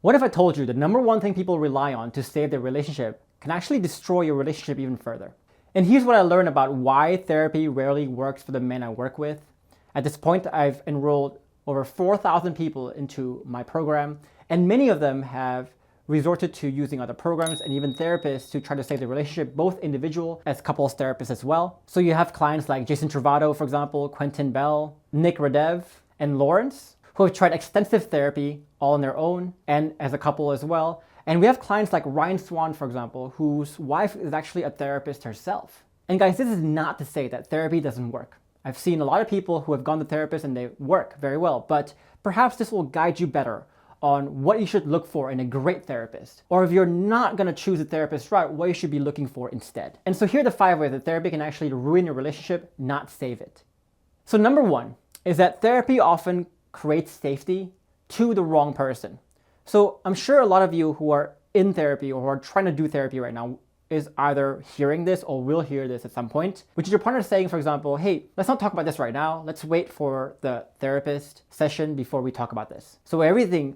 What if I told you the number one thing people rely on to save their relationship can actually destroy your relationship even further? And here's what I learned about why therapy rarely works for the men I work with. At this point, I've enrolled over 4,000 people into my program, and many of them have resorted to using other programs and even therapists to try to save their relationship, both individual as couples therapists as well. So you have clients like Jason Travado, for example, Quentin Bell, Nick Radev, and Lawrence, who have tried extensive therapy all on their own and as a couple as well. And we have clients like Ryan Swan, for example, whose wife is actually a therapist herself. And guys, this is not to say that therapy doesn't work. I've seen a lot of people who have gone to therapists and they work very well, but perhaps this will guide you better on what you should look for in a great therapist. Or if you're not gonna choose a therapist route, what you should be looking for instead. And so here are the 5 ways that therapy can actually ruin your relationship, not save it. So number 1 is that therapy often creates safety to the wrong person. So I'm sure a lot of you who are in therapy or who are trying to do therapy right now is either hearing this or will hear this at some point, which is your partner saying, for example, hey, let's not talk about this right now. Let's wait for the therapist session before we talk about this. So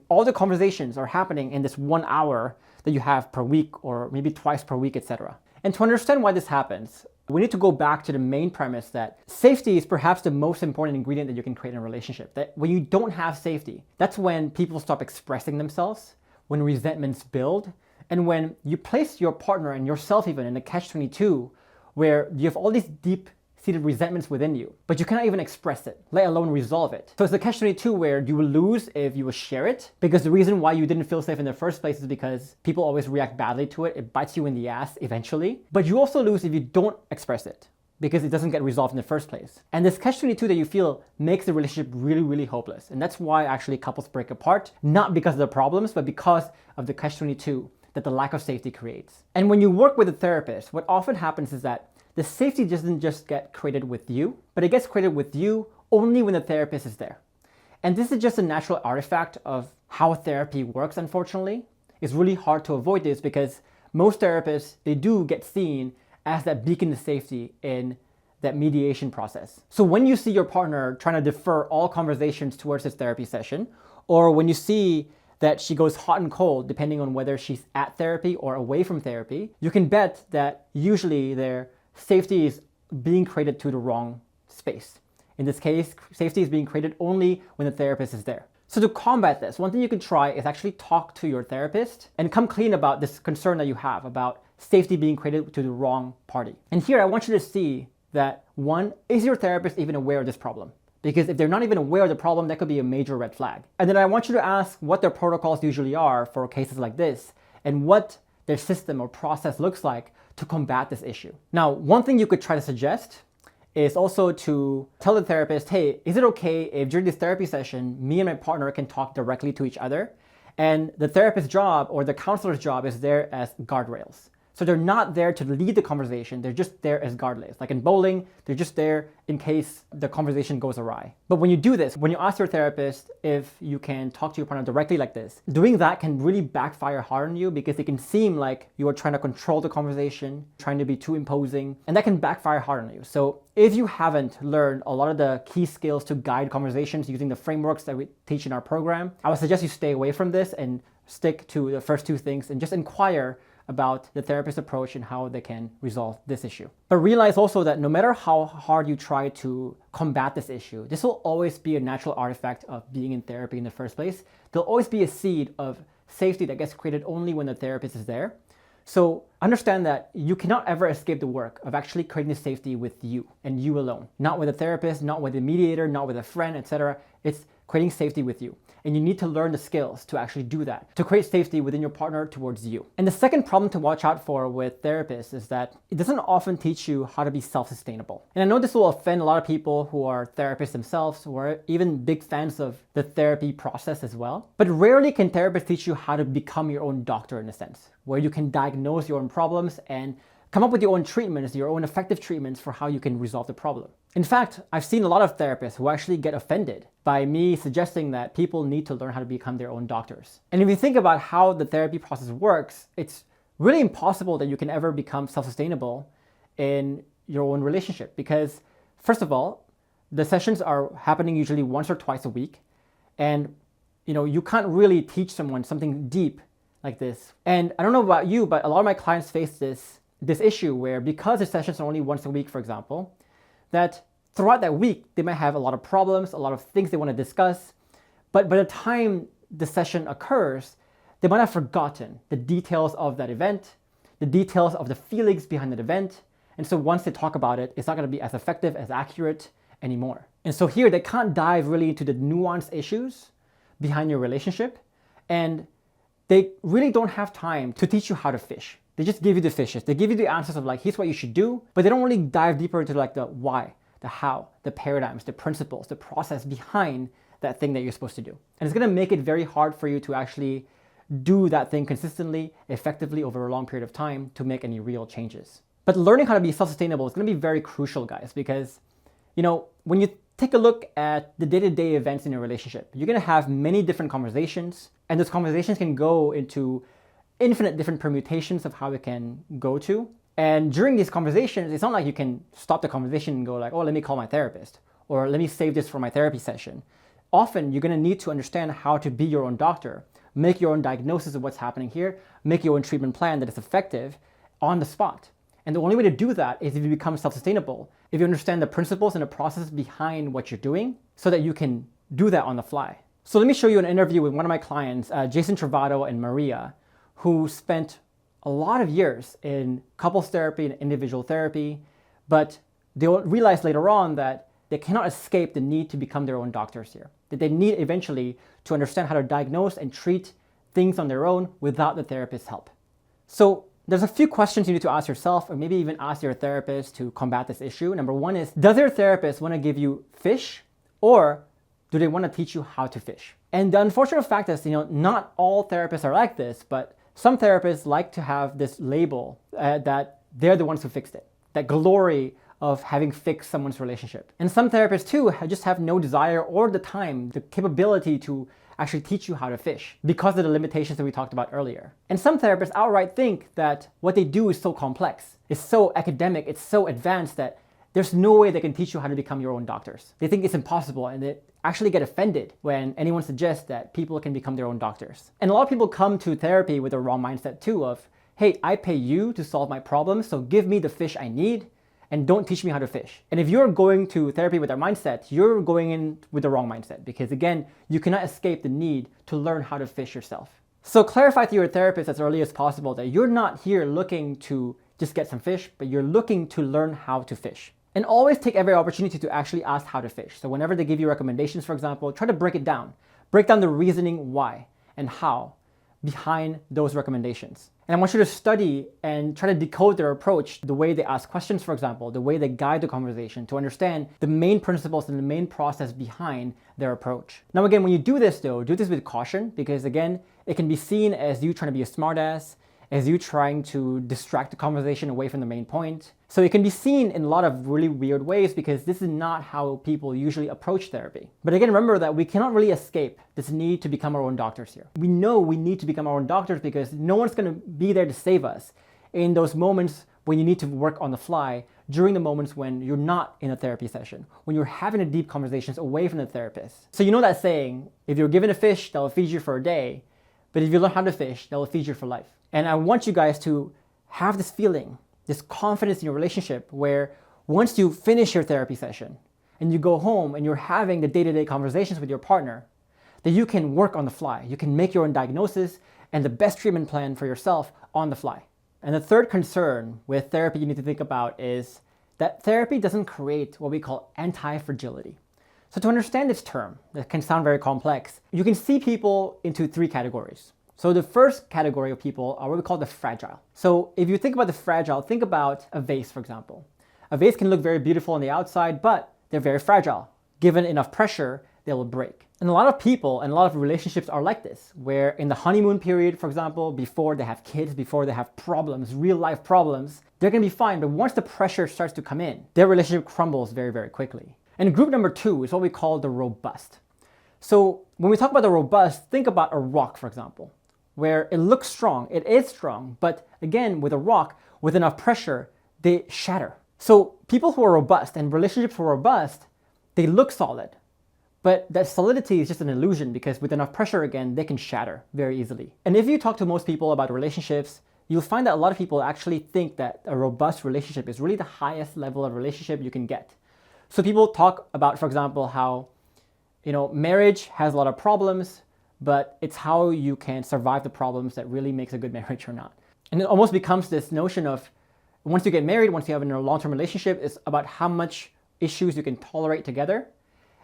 all the conversations are happening in this 1 hour that you have per week or maybe twice per week, etc. And to understand why this happens, we need to go back to the main premise that safety is perhaps the most important ingredient that you can create in a relationship. That when you don't have safety, that's when people stop expressing themselves, when resentments build, and when you place your partner and yourself even in a catch-22 where you have all these deep-seated resentments within you, but you cannot even express it, let alone resolve it. So it's a catch-22 where you will lose if you will share it, because the reason why you didn't feel safe in the first place is because people always react badly to it. It bites you in the ass eventually. But you also lose if you don't express it, because it doesn't get resolved in the first place. And this catch-22 that you feel makes the relationship really, really hopeless. And that's why actually couples break apart, not because of the problems, but because of the catch-22 that the lack of safety creates. And when you work with a therapist, what often happens is that the safety doesn't just get created with you, but it gets created with you only when the therapist is there. And this is just a natural artifact of how therapy works, unfortunately. It's really hard to avoid this because most therapists, they do get seen as that beacon of safety in that mediation process. So when you see your partner trying to defer all conversations towards this therapy session, or when you see that she goes hot and cold depending on whether she's at therapy or away from therapy, you can bet that usually their safety is being created to the wrong space. In this case, safety is being created only when the therapist is there. So to combat this, one thing you can try is actually talk to your therapist and come clean about this concern that you have about safety being created to the wrong party. And here I want you to see that, 1, is your therapist even aware of this problem? Because if they're not even aware of the problem, that could be a major red flag. And then I want you to ask what their protocols usually are for cases like this and what their system or process looks like to combat this issue. Now, one thing you could try to suggest is also to tell the therapist, hey, is it okay if during this therapy session, me and my partner can talk directly to each other? And the therapist's job or the counselor's job is there as guardrails. So they're not there to lead the conversation, they're just there as guardrails. Like in bowling, they're just there in case the conversation goes awry. But when you do this, when you ask your therapist if you can talk to your partner directly like this, doing that can really backfire hard on you because it can seem like you are trying to control the conversation, trying to be too imposing, and that can backfire hard on you. So if you haven't learned a lot of the key skills to guide conversations using the frameworks that we teach in our program, I would suggest you stay away from this and stick to the first 2 things and just inquire about the therapist's approach and how they can resolve this issue. But realize also that no matter how hard you try to combat this issue, this will always be a natural artifact of being in therapy in the first place. There'll always be a seed of safety that gets created only when the therapist is there. So understand that you cannot ever escape the work of actually creating the safety with you and you alone. Not with a therapist, not with a mediator, not with a friend, etc. It's creating safety with you. And you need to learn the skills to actually do that, to create safety within your partner towards you. And the second problem to watch out for with therapists is that it doesn't often teach you how to be self-sustainable. And I know this will offend a lot of people who are therapists themselves, who are even big fans of the therapy process as well. But rarely can therapists teach you how to become your own doctor in a sense, where you can diagnose your own problems and come up with your own treatments, your own effective treatments for how you can resolve the problem. In fact, I've seen a lot of therapists who actually get offended by me suggesting that people need to learn how to become their own doctors. And if you think about how the therapy process works, it's really impossible that you can ever become self-sustainable in your own relationship. Because first of all, the sessions are happening usually once or twice a week. And you can't really teach someone something deep like this. And I don't know about you, but a lot of my clients face this issue where, because the sessions are only once a week, for example, that throughout that week, they might have a lot of problems, a lot of things they want to discuss. But by the time the session occurs, they might have forgotten the details of that event, the details of the feelings behind that event. And so once they talk about it, it's not going to be as effective, as accurate anymore. And so here, they can't dive really into the nuanced issues behind your relationship. And they really don't have time to teach you how to fish. They just give you the fishes. They give you the answers of like, here's what you should do, but they don't really dive deeper into like the why, the how, the paradigms, the principles, the process behind that thing that you're supposed to do. And it's going to make it very hard for you to actually do that thing consistently, effectively over a long period of time to make any real changes. But learning how to be self-sustainable is going to be very crucial, guys, because, when you take a look at the day-to-day events in your relationship, you're going to have many different conversations, and those conversations can go into infinite different permutations of how it can go to. And during these conversations, it's not like you can stop the conversation and go like, oh, let me call my therapist, or let me save this for my therapy session. Often, you're going to need to understand how to be your own doctor, make your own diagnosis of what's happening here, make your own treatment plan that is effective on the spot. And the only way to do that is if you become self-sustainable, if you understand the principles and the process behind what you're doing so that you can do that on the fly. So let me show you an interview with one of my clients, Jason Travado and Maria, who spent a lot of years in couples therapy and individual therapy, but they'll realize later on that they cannot escape the need to become their own doctors here, that they need eventually to understand how to diagnose and treat things on their own without the therapist's help. So there's a few questions you need to ask yourself, or maybe even ask your therapist to combat this issue. Number one is, does your therapist want to give you fish, or do they want to teach you how to fish? And the unfortunate fact is, not all therapists are like this, but some therapists like to have this label that they're the ones who fixed it, that glory of having fixed someone's relationship. And some therapists too just have no desire or the time, the capability to actually teach you how to fish because of the limitations that we talked about earlier. And some therapists outright think that what they do is so complex, it's so academic, it's so advanced that there's no way they can teach you how to become your own doctors. They think it's impossible, and they actually get offended when anyone suggests that people can become their own doctors. And a lot of people come to therapy with the wrong mindset too of, hey, I pay you to solve my problems, so give me the fish I need and don't teach me how to fish. And if you're going to therapy with that mindset, you're going in with the wrong mindset, because again, you cannot escape the need to learn how to fish yourself. So clarify to your therapist as early as possible that you're not here looking to just get some fish, but you're looking to learn how to fish. And always take every opportunity to actually ask how to fish. So whenever they give you recommendations, for example, try to break it down. Break down the reasoning why and how behind those recommendations. And I want you to study and try to decode their approach, the way they ask questions, for example, the way they guide the conversation, to understand the main principles and the main process behind their approach. Now again, when you do this though, do this with caution, because again, it can be seen as you trying to be a smartass, as you trying to distract the conversation away from the main point. So it can be seen in a lot of really weird ways, because this is not how people usually approach therapy. But again, remember that we cannot really escape this need to become our own doctors here. We know we need to become our own doctors because no one's going to be there to save us in those moments when you need to work on the fly, during the moments when you're not in a therapy session, when you're having a deep conversations away from the therapist. So you know that saying, if you're given a fish, that will feed you for a day, but if you learn how to fish, that will feed you for life. And I want you guys to have this feeling, this confidence in your relationship, where once you finish your therapy session and you go home and you're having the day-to-day conversations with your partner, that you can work on the fly. You can make your own diagnosis and the best treatment plan for yourself on the fly. And the third concern with therapy you need to think about is that therapy doesn't create what we call anti-fragility. So to understand this term, that can sound very complex, you can see people into three categories. So the first category of people are what we call the fragile. So if you think about the fragile, think about a vase, for example. A vase can look very beautiful on the outside, but they're very fragile. Given enough pressure, they will break. And a lot of people and a lot of relationships are like this, where in the honeymoon period, for example, before they have kids, before they have problems, real life problems, they're gonna be fine. But once the pressure starts to come in, their relationship crumbles very, very quickly. And group number two is what we call the robust. So when we talk about the robust, think about a rock, for example, where it looks strong, it is strong, but again, with a rock, with enough pressure, they shatter. So people who are robust and relationships who are robust, they look solid, But that solidity is just an illusion because with enough pressure again, they can shatter very easily. And if you talk to most people about relationships, you'll find that a lot of people actually think that a robust relationship is really the highest level of relationship you can get. So people talk about, for example, how, marriage has a lot of problems, but it's how you can survive the problems that really makes a good marriage or not. And it almost becomes this notion of once you get married, once you have a long-term relationship, it's about how much issues you can tolerate together.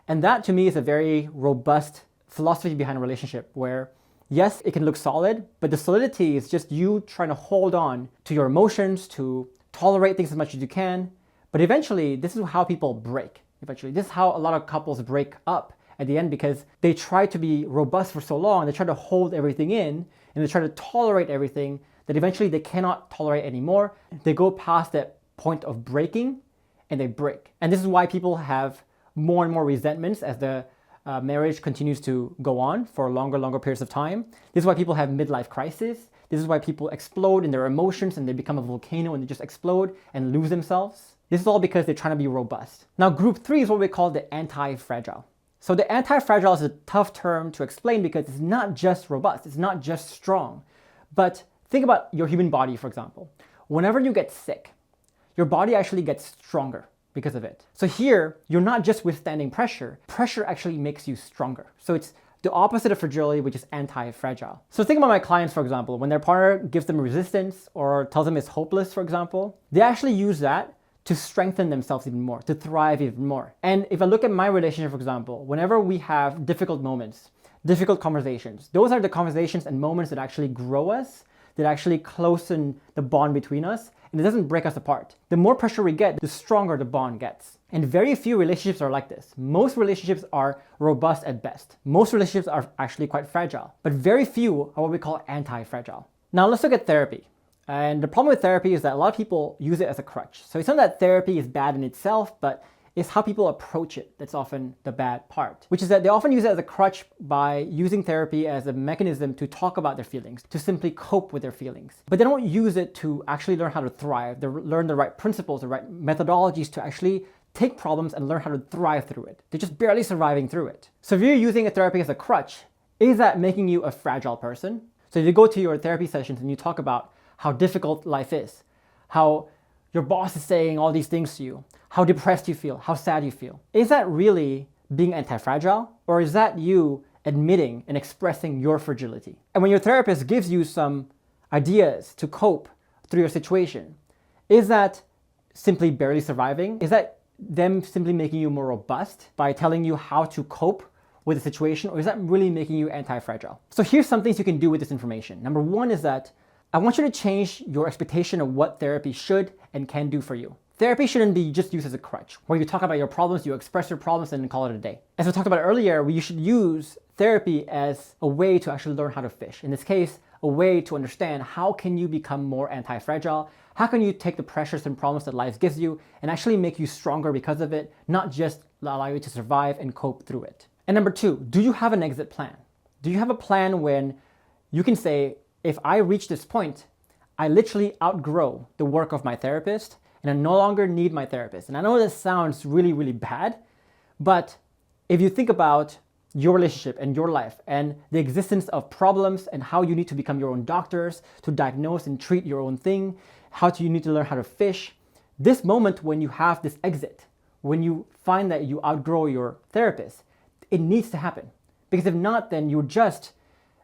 And that to me is a very robust philosophy behind a relationship where, yes, it can look solid, but the solidity is just you trying to hold on to your emotions, to tolerate things as much as you can. But eventually, this is how people break. This is how a lot of couples break up at the end because they try to be robust for so long, they try to hold everything in, and they try to tolerate everything that eventually they cannot tolerate anymore. They go past that point of breaking and they break. And this is why people have more and more resentments as the marriage continues to go on for longer periods of time. This is why people have midlife crisis. This is why people explode in their emotions and they become a volcano and they just explode and lose themselves. This is all because they're trying to be robust. Now, group 3 is what we call the anti-fragile. So the anti-fragile is a tough term to explain because it's not just robust, it's not just strong. But think about your human body, for example. Whenever you get sick, your body actually gets stronger because of it. So here, you're not just withstanding pressure. Pressure actually makes you stronger. So it's the opposite of fragility, which is anti-fragile. So think about my clients, for example, when their partner gives them resistance or tells them it's hopeless, for example, they actually use that to strengthen themselves even more, to thrive even more. And if I look at my relationship, for example, whenever we have difficult moments, difficult conversations, those are the conversations and moments that actually grow us, that actually closen the bond between us, and it doesn't break us apart. The more pressure we get, the stronger the bond gets. And very few relationships are like this. Most relationships are robust at best. Most relationships are actually quite fragile, but very few are what we call anti-fragile. Now let's look at therapy. And the problem with therapy is that a lot of people use it as a crutch. So it's not that therapy is bad in itself, but it's how people approach it that's often the bad part, which is that they often use it as a crutch by using therapy as a mechanism to talk about their feelings, to simply cope with their feelings. But they don't use it to actually learn how to thrive, they learn the right principles, the right methodologies to actually take problems and learn how to thrive through it. They're just barely surviving through it. So if you're using a therapy as a crutch, is that making you a fragile person? So if you go to your therapy sessions and you talk about how difficult life is, how your boss is saying all these things to you, how depressed you feel, how sad you feel. Is that really being anti-fragile? Or is that you admitting and expressing your fragility? And when your therapist gives you some ideas to cope through your situation, is that simply barely surviving? Is that them simply making you more robust by telling you how to cope with the situation? Or is that really making you anti-fragile? So here's some things you can do with this information. Number one is that I want you to change your expectation of what therapy should and can do for you. Therapy shouldn't be just used as a crutch, where you talk about your problems, you express your problems, and then call it a day. As I talked about earlier, you should use therapy as a way to actually learn how to fish. In this case, a way to understand how can you become more anti-fragile, how can you take the pressures and problems that life gives you and actually make you stronger because of it, not just allow you to survive and cope through it. And number two, do you have an exit plan? Do you have a plan when you can say, if I reach this point, I literally outgrow the work of my therapist and I no longer need my therapist. And I know this sounds really, really bad, but if you think about your relationship and your life and the existence of problems and how you need to become your own doctors to diagnose and treat your own thing, you need to learn how to fish, this moment when you have this exit, when you find that you outgrow your therapist, it needs to happen. Because if not, then you're just,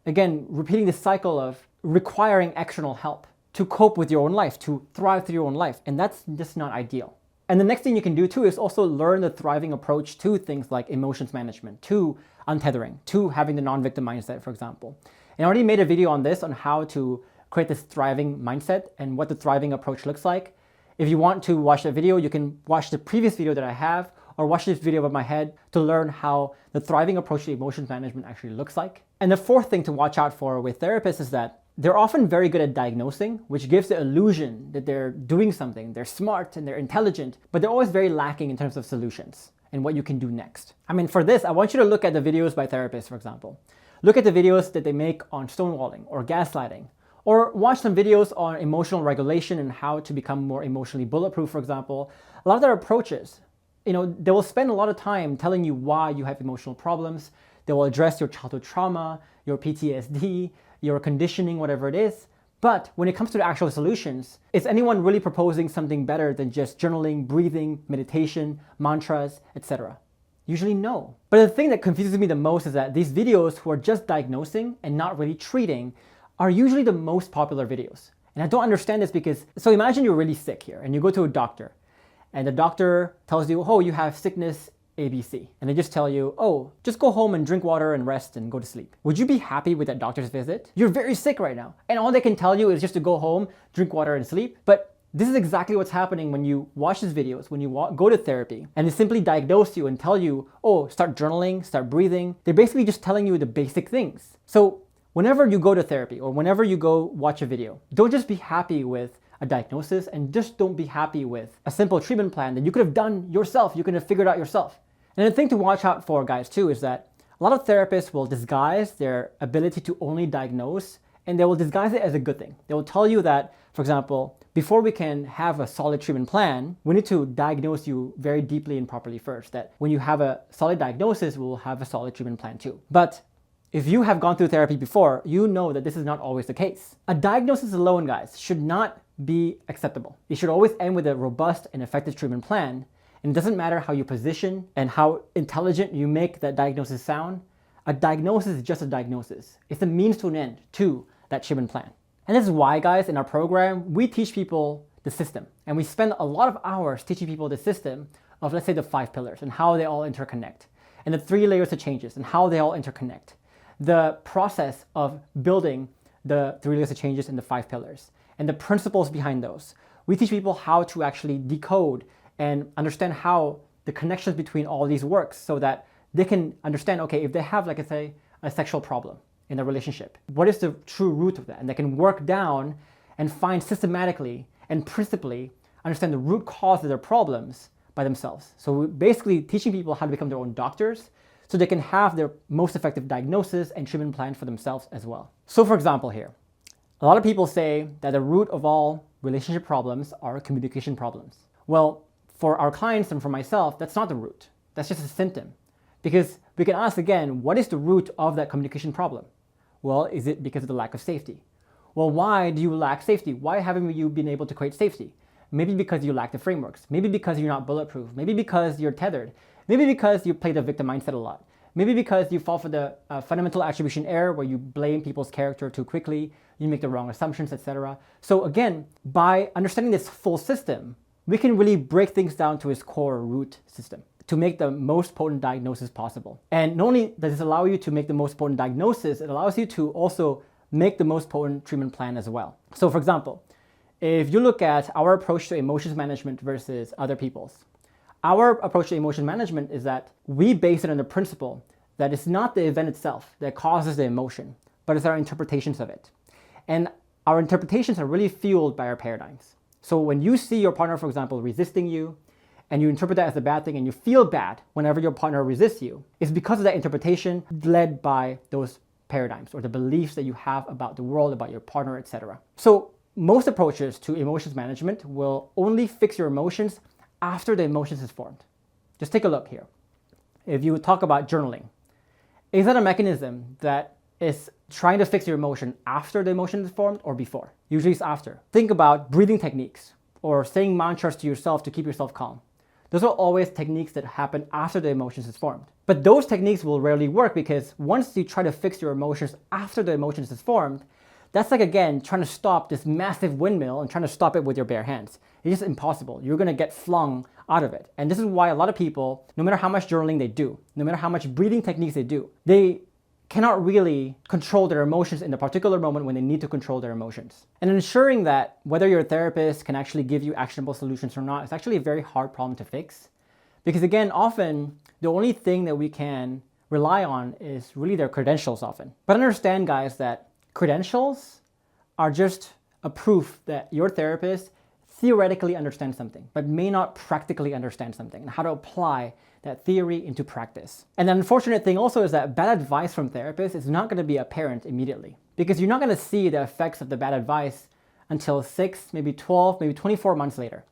again, repeating this cycle of requiring external help to cope with your own life, to thrive through your own life. And that's just not ideal. And the next thing you can do too is also learn the thriving approach to things like emotions management, to untethering, to having the non-victim mindset, for example. And I already made a video on this, on how to create this thriving mindset and what the thriving approach looks like. If you want to watch that video, you can watch the previous video that I have, or watch this video above my head to learn how the thriving approach to emotions management actually looks like. And the fourth thing to watch out for with therapists is that they're often very good at diagnosing, which gives the illusion that they're doing something, they're smart and they're intelligent, but they're always very lacking in terms of solutions and what you can do next. I mean, for this, I want you to look at the videos by therapists, for example. Look at the videos that they make on stonewalling or gaslighting, or watch some videos on emotional regulation and how to become more emotionally bulletproof, for example. A lot of their approaches, they will spend a lot of time telling you why you have emotional problems. They will address your childhood trauma, your PTSD, your conditioning, whatever it is. But when it comes to the actual solutions, is anyone really proposing something better than just journaling, breathing, meditation, mantras, etc.? Usually no. But the thing that confuses me the most is that these videos who are just diagnosing and not really treating are usually the most popular videos. And I don't understand this because, so imagine you're really sick here and you go to a doctor and the doctor tells you, oh, you have sickness ABC. And they just tell you, oh, just go home and drink water and rest and go to sleep. Would you be happy with that doctor's visit? You're very sick right now. And all they can tell you is just to go home, drink water and sleep. But this is exactly what's happening when you watch these videos, when you go to therapy, and they simply diagnose you and tell you, oh, start journaling, start breathing. They're basically just telling you the basic things. So whenever you go to therapy or whenever you go watch a video, don't just be happy with a diagnosis and just don't be happy with a simple treatment plan that you could have done yourself, you could have figured out yourself. And the thing to watch out for, guys, too, is that a lot of therapists will disguise their ability to only diagnose, and they will disguise it as a good thing. They will tell you that, for example, before we can have a solid treatment plan, we need to diagnose you very deeply and properly first. That when you have a solid diagnosis, we will have a solid treatment plan too. But if you have gone through therapy before, you know that this is not always the case. A diagnosis alone, guys, should not be acceptable. It should always end with a robust and effective treatment plan. And it doesn't matter how you position and how intelligent you make that diagnosis sound. A diagnosis is just a diagnosis. It's a means to an end to that treatment plan. And this is why, guys, in our program, we teach people the system. And we spend a lot of hours teaching people the system of, let's say, the 5 pillars and how they all interconnect. And the 3 layers of changes and how they all interconnect. The process of building the 3 layers of changes and the 5 pillars. And the principles behind those. We teach people how to actually decode and understand how the connections between all these works so that they can understand, okay, if they have, like I say, a sexual problem in a relationship, what is the true root of that? And they can work down and find systematically and principally understand the root cause of their problems by themselves. So we're basically teaching people how to become their own doctors so they can have their most effective diagnosis and treatment plan for themselves as well. So for example here, a lot of people say that the root of all relationship problems are communication problems. Well, for our clients and for myself, that's not the root. That's just a symptom. Because we can ask again, what is the root of that communication problem? Well, is it because of the lack of safety? Well, why do you lack safety? Why haven't you been able to create safety? Maybe because you lack the frameworks. Maybe because you're not bulletproof. Maybe because you're tethered. Maybe because you play the victim mindset a lot. Maybe because you fall for the fundamental attribution error where you blame people's character too quickly, you make the wrong assumptions, etc. So again, by understanding this full system, we can really break things down to its core root system to make the most potent diagnosis possible. And not only does this allow you to make the most potent diagnosis, it allows you to also make the most potent treatment plan as well. So for example, if you look at our approach to emotions management versus other people's, our approach to emotion management is that we base it on the principle that it's not the event itself that causes the emotion, but it's our interpretations of it. And our interpretations are really fueled by our paradigms. So when you see your partner, for example, resisting you, and you interpret that as a bad thing and you feel bad whenever your partner resists you, it's because of that interpretation led by those paradigms or the beliefs that you have about the world, about your partner, etc. So most approaches to emotions management will only fix your emotions after the emotions is formed. Just take a look here. If you talk about journaling, is that a mechanism that is trying to fix your emotion after the emotion is formed or before? Usually it's after. Think about breathing techniques or saying mantras to yourself to keep yourself calm. Those are always techniques that happen after the emotions is formed. But those techniques will rarely work because once you try to fix your emotions after the emotions is formed, that's like, again, trying to stop this massive windmill and trying to stop it with your bare hands. It's just impossible. You're gonna get flung out of it. And this is why a lot of people, no matter how much journaling they do, no matter how much breathing techniques they do, they cannot really control their emotions in the particular moment when they need to control their emotions. And ensuring that whether your therapist can actually give you actionable solutions or not is actually a very hard problem to fix. Because again, often the only thing that we can rely on is really their credentials often. But understand, guys, that credentials are just a proof that your therapist theoretically understands something, but may not practically understand something and how to apply that theory into practice. And the unfortunate thing also is that bad advice from therapists is not going to be apparent immediately because you're not going to see the effects of the bad advice until 6, maybe 12, maybe 24 months later.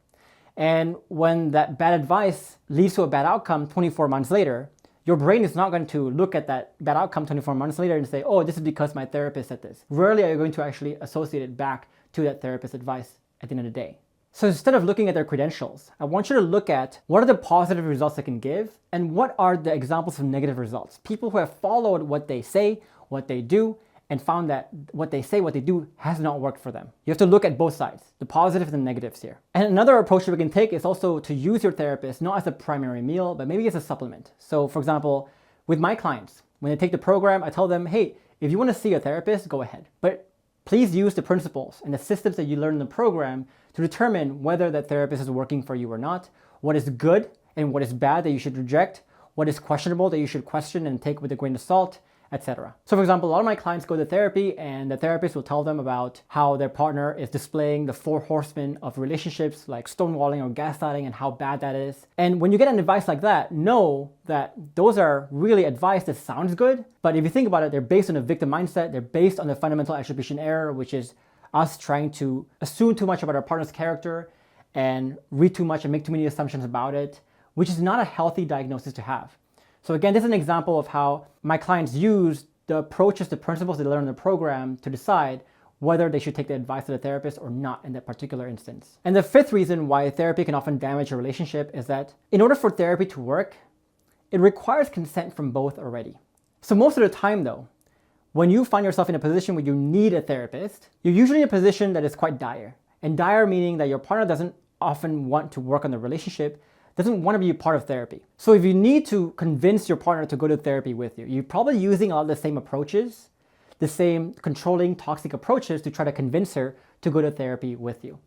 And when that bad advice leads to a bad outcome 24 months later, your brain is not going to look at that bad outcome 24 months later and say, oh, this is because my therapist said this. Rarely are you going to actually associate it back to that therapist's advice at the end of the day. So instead of looking at their credentials, I want you to look at what are the positive results they can give and what are the examples of negative results. People who have followed what they say, what they do, and found that what they say, what they do has not worked for them. You have to look at both sides, the positives and the negatives here. And another approach that we can take is also to use your therapist not as a primary meal, but maybe as a supplement. So for example, with my clients, when they take the program, I tell them, hey, if you want to see a therapist, go ahead. But please use the principles and the systems that you learn in the program to determine whether that therapist is working for you or not, what is good and what is bad that you should reject, what is questionable that you should question and take with a grain of salt, etc. So for example, a lot of my clients go to therapy and the therapist will tell them about how their partner is displaying the 4 horsemen of relationships like stonewalling or gaslighting and how bad that is. And when you get an advice like that, know that those are really advice that sounds good, but if you think about it, they're based on a victim mindset, they're based on the fundamental attribution error, which is us trying to assume too much about our partner's character and read too much and make too many assumptions about it, which is not a healthy diagnosis to have. So again, this is an example of how my clients use the approaches, the principles they learn in the program to decide whether they should take the advice of the therapist or not in that particular instance. And the 5th reason why therapy can often damage a relationship is that in order for therapy to work, it requires consent from both already. So most of the time though, when you find yourself in a position where you need a therapist, you're usually in a position that is quite dire. And dire meaning that your partner doesn't often want to work on the relationship, doesn't want to be a part of therapy. So if you need to convince your partner to go to therapy with you, you're probably using a lot of the same approaches, the same controlling, toxic approaches to try to convince her to go to therapy with you.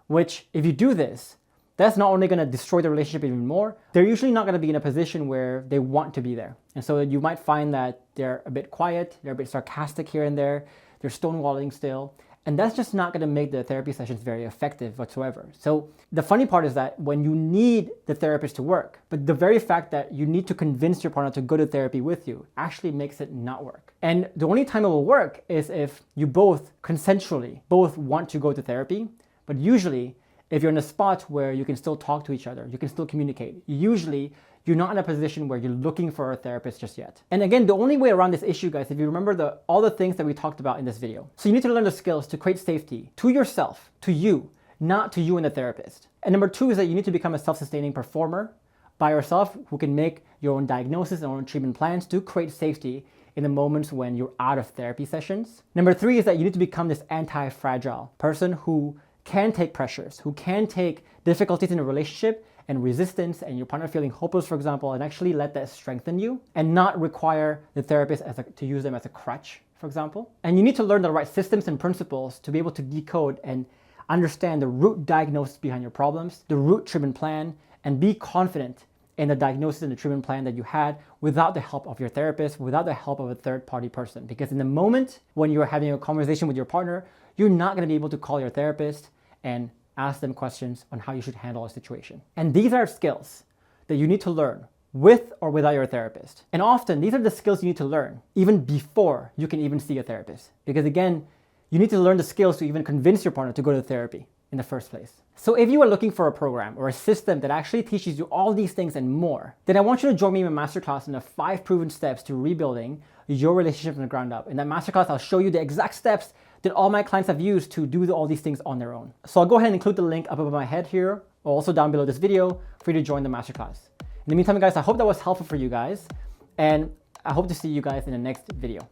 Which, if you do this, that's not only going to destroy the relationship even more, they're usually not going to be in a position where they want to be there. And so you might find that they're a bit quiet, they're a bit sarcastic here and there, they're stonewalling still. And that's just not going to make the therapy sessions very effective whatsoever. So the funny part is that when you need the therapist to work, but the very fact that you need to convince your partner to go to therapy with you actually makes it not work. And the only time it will work is if you both consensually want to go to therapy, but usually if you're in a spot where you can still talk to each other, you can still communicate, usually you're not in a position where you're looking for a therapist just yet. And again, the only way around this issue, guys, if you remember all the things that we talked about in this video. So you need to learn the skills to create safety to yourself, to you, not to you and the therapist. And number 2 is that you need to become a self-sustaining performer by yourself who can make your own diagnosis and own treatment plans to create safety in the moments when you're out of therapy sessions. Number 3 is that you need to become this anti-fragile person who can take pressures, who can take difficulties in a relationship and resistance and your partner feeling hopeless, for example, and actually let that strengthen you and not require the therapist to use them as a crutch, for example. And you need to learn the right systems and principles to be able to decode and understand the root diagnosis behind your problems, the root treatment plan, and be confident in the diagnosis and the treatment plan that you had without the help of your therapist, without the help of a third-party person. Because in the moment when you're having a conversation with your partner, you're not going to be able to call your therapist and ask them questions on how you should handle a situation. And these are skills that you need to learn with or without your therapist. And often these are the skills you need to learn even before you can even see a therapist. Because again, you need to learn the skills to even convince your partner to go to therapy in the first place. So if you are looking for a program or a system that actually teaches you all these things and more, then I want you to join me in my masterclass on the 5 proven steps to rebuilding your relationship from the ground up. In that masterclass, I'll show you the exact steps that all my clients have used to do all these things on their own. So I'll go ahead and include the link up above my head here, or also down below this video for you to join the masterclass. In the meantime, guys, I hope that was helpful for you guys, and I hope to see you guys in the next video.